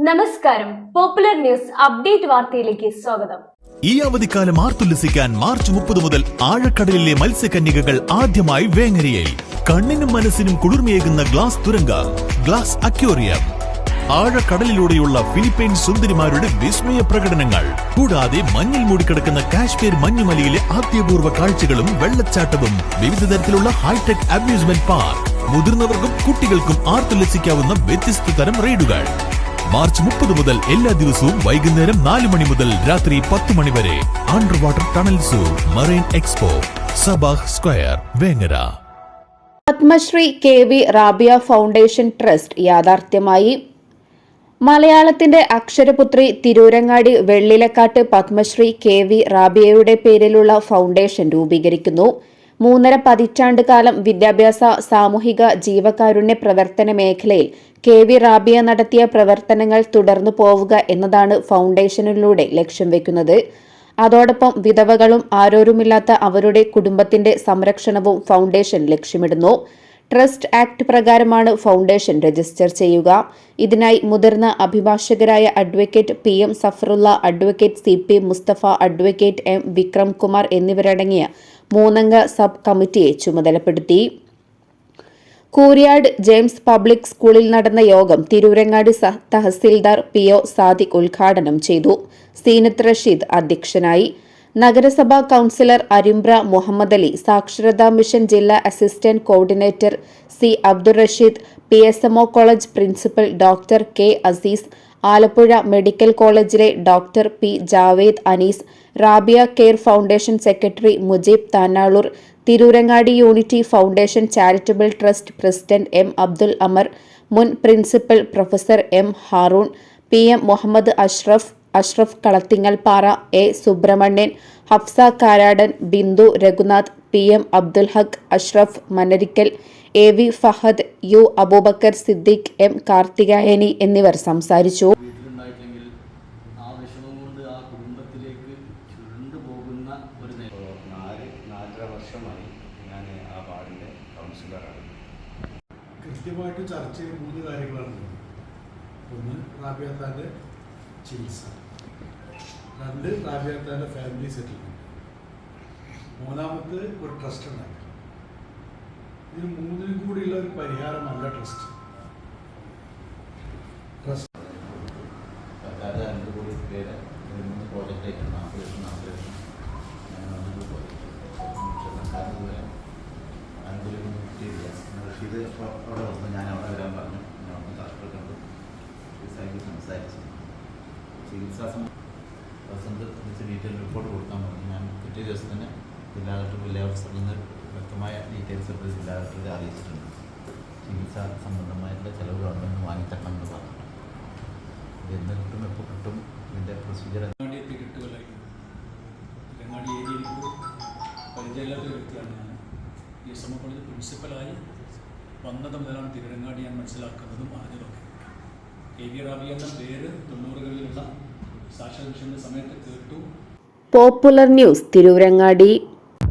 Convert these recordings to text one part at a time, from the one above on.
നമസ്കാരം. Popular news update വാർത്തയിലേക്ക് സ്വാഗതം. ഈ അവധിക്കാലം ആർത്തുല്ലസിക്കാൻ മാർച്ച് 30 മുതൽ ആഴക്കടലിലെ മത്സ്യകന്യകകൾ ആദ്യമായി വേങ്ങരയിൽ. കണ്ണിനും മനസ്സിനും കുളിർമയേകുന്ന ഗ്ലാസ് തുരങ്കം, ഗ്ലാസ് അക്വേറിയം, ആഴക്കടലിലൂടെയുള്ള ഫിലിപ്പൈൻ സുന്ദരിമാരുടെ വിസ്മയ പ്രകടനങ്ങൾ, കൂടാതെ മഞ്ഞിൽ മൂടിക്കിടക്കുന്ന കാശ്മീർ മഞ്ഞുമലയിലെ ആദ്യപൂർവ്വ കാഴ്ചകളും വെള്ളച്ചാട്ടവും, വിവിധ തരത്തിലുള്ള ഹൈടെക് അമ്യൂസ്മെന്റ് പാർക്ക്, മുതിർന്നവർക്കും കുട്ടികൾക്കും ആർത്തുല്ലസിക്കാവുന്ന വ്യത്യസ്ത തരം റൈഡുകൾ. മാർച്ച് 30 മുതൽ എല്ലാ ദിവസവും വൈകുന്നേരം 4 മണി മുതൽ രാത്രി 10 മണി വരെ under water tunnel zoo, marine expo, Sabah square, Vengara. Padmashri KV Rabiya foundation trust യാഥാർത്ഥ്യമായി. മലയാളത്തിന്റെ അക്ഷരപുത്രി തിരൂരങ്ങാടി വെള്ളിലക്കാട്ട് പത്മശ്രീ KV റാബിയയുടെ പേരിലുള്ള ഫൗണ്ടേഷൻ രൂപീകരിക്കുന്നു. 3.5 പതിറ്റാണ്ട് കാലം വിദ്യാഭ്യാസ, സാമൂഹിക, ജീവകാരുണ്യ പ്രവർത്തന മേഖലയിൽ KV റാബിയ നടത്തിയ പ്രവർത്തനങ്ങൾ തുടർന്നു പോവുക എന്നതാണ് ഫൗണ്ടേഷനിലൂടെ ലക്ഷ്യം വെക്കുന്നത്. അതോടൊപ്പം വിധവകളും ആരോരുമില്ലാത്ത അവരുടെ കുടുംബത്തിന്റെ സംരക്ഷണവും ഫൗണ്ടേഷൻ ലക്ഷ്യമിടുന്നു. ട്രസ്റ്റ് ആക്ട് പ്രകാരമാണ് ഫൗണ്ടേഷൻ രജിസ്റ്റർ ചെയ്യുക. ഇതിനായി മുതിർന്ന അഭിഭാഷകരായ advocate PM Zafarulla, advocate CP Mustafa, advocate M Vikram Kumar എന്നിവരടങ്ങിയ 3-അംഗ സബ് കമ്മിറ്റിയെ ചുമതലപ്പെടുത്തി. കൂരിയാട് ജെയിംസ് പബ്ലിക് സ്കൂളിൽ നടന്ന യോഗം തിരൂരങ്ങാടി തഹസിൽദാർ PO സാദിഖ് ഉദ്ഘാടനം ചെയ്തു. സീനത്ത് റഷീദ് അധ്യക്ഷനായി. നഗരസഭാ കൌൺസിലർ അരിമ്പ്ര മുഹമ്മദ് അലി, സാക്ഷരതാ മിഷൻ ജില്ലാ assistant coordinator C Abdul Rasheed, PSMO college principal doctor K Azeez, Alappuzha medical കോളേജിലെ doctor P Javed Anees, Rabia care foundation secretary Mujeeb Thanalur, Tirurangadi unity foundation charitable trust president M Abdul Amar, മുൻ principal professor M Haroon, PM Muhammad Ashraf Kalathingalpara, A Subrahmanian, Hafsa Karadan, Bindu Raghunath, PM Abdul Haq, Ashraf Manarikkal, AV Fahad, U Aboobacker Siddique, M Karthikayani എന്നിവർ സംസാരിച്ചു. കൃത്യമായിട്ട് ചർച്ച ചെയ്ത 3 കാര്യങ്ങളാണ്. ഒന്ന്, റാബിയാത്താൻ്റെ ചികിത്സ. 2, റാബിയാത്താൻ്റെ ഫാമിലി സെറ്റിൽമെൻറ്റ്. 3-മത്തെ ഒരു ട്രസ്റ്റ് ഉണ്ടാക്കി. ഇതിന് 3-നും കൂടിയുള്ള ഒരു പരിഹാരമല്ല ട്രസ്റ്റ്. ഇത് അവിടെ വന്നു, ഞാൻ അവിടെ വരാൻ പറഞ്ഞു. കളക്ടറെ കണ്ടു, സംസാരിച്ചു. ചികിത്സാ സംബന്ധിച്ച് ഡീറ്റെയിൽ റിപ്പോർട്ട് കൊടുക്കാൻ പറഞ്ഞു. ഞാൻ പിറ്റേ ദിവസം തന്നെ ജില്ലാ കളക്ടർ, ജില്ലാ ഓഫീസറിൽ നിന്ന് വ്യക്തമായ ഡീറ്റെയിൽസ് ഒക്കെ ജില്ലാ കളക്ടറെ അറിയിച്ചിട്ടുണ്ട്. ചികിത്സാ സംബന്ധമായിട്ടുള്ള ചിലവ് ഗവൺമെൻറ് വാങ്ങിത്തരണം എന്ന് പറഞ്ഞു. ഇതെന്ന് കിട്ടും, എപ്പോൾ കിട്ടും, ഇതിൻ്റെ പ്രൊസീജിയർ കിട്ടുമല്ലോ. തെലങ്കാടി ഏരിയയിൽ പരിചയമില്ലാത്ത വ്യക്തിയാണ് ഞാൻ. PSMO കോളേജ് പ്രിൻസിപ്പലായി വന്നത് മുതലാണ് തിരൂരങ്ങാടി ഞാൻ മനസ്സിലാക്കുന്നതും അറിഞ്ഞതൊക്കെ. KV റാബിയ എന്ന പേര് 90കളിലുള്ള സാക്ഷരതാ മിഷന്റെ സമയത്ത് കേട്ടു. Popular news Tirurangadi.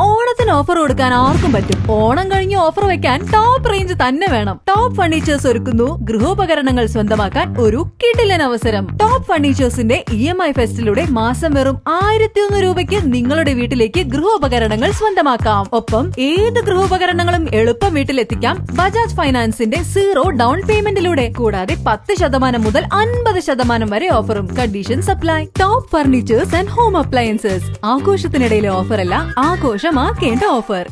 ഓണത്തിന് ഓഫർ കൊടുക്കാൻ ആർക്കും പറ്റും. ഓണം കഴിഞ്ഞ് ഓഫർ വെക്കാൻ ടോപ്പ് റേഞ്ച് തന്നെ വേണം. ടോപ്പ് ഫർണിച്ചേഴ്സ് ഒരുക്കുന്നു ഗൃഹോപകരണങ്ങൾ സ്വന്തമാക്കാൻ ഒരു കിടിലൻ അവസരം. ടോപ്പ് ഫർണിച്ചേഴ്സിന്റെ EMI ഫെസ്റ്റിലൂടെ മാസം വെറും 1100 രൂപയ്ക്ക് നിങ്ങളുടെ വീട്ടിലേക്ക് ഗൃഹോപകരണങ്ങൾ സ്വന്തമാക്കാം. ഒപ്പം ഏത് ഗൃഹോപകരണങ്ങളും എളുപ്പം വീട്ടിലെത്തിക്കാം ബജാജ് ഫൈനാൻസിന്റെ 0 ഡൗൺ പേയ്മെന്റിലൂടെ. കൂടാതെ 10% മുതൽ 50% വരെ ഓഫറും. Condition supply. Top furnitures and home appliances. ആഘോഷത്തിനിടയിലെ ഓഫറല്ല, ആഘോഷമാക്കേണ്ട ഓഫർ.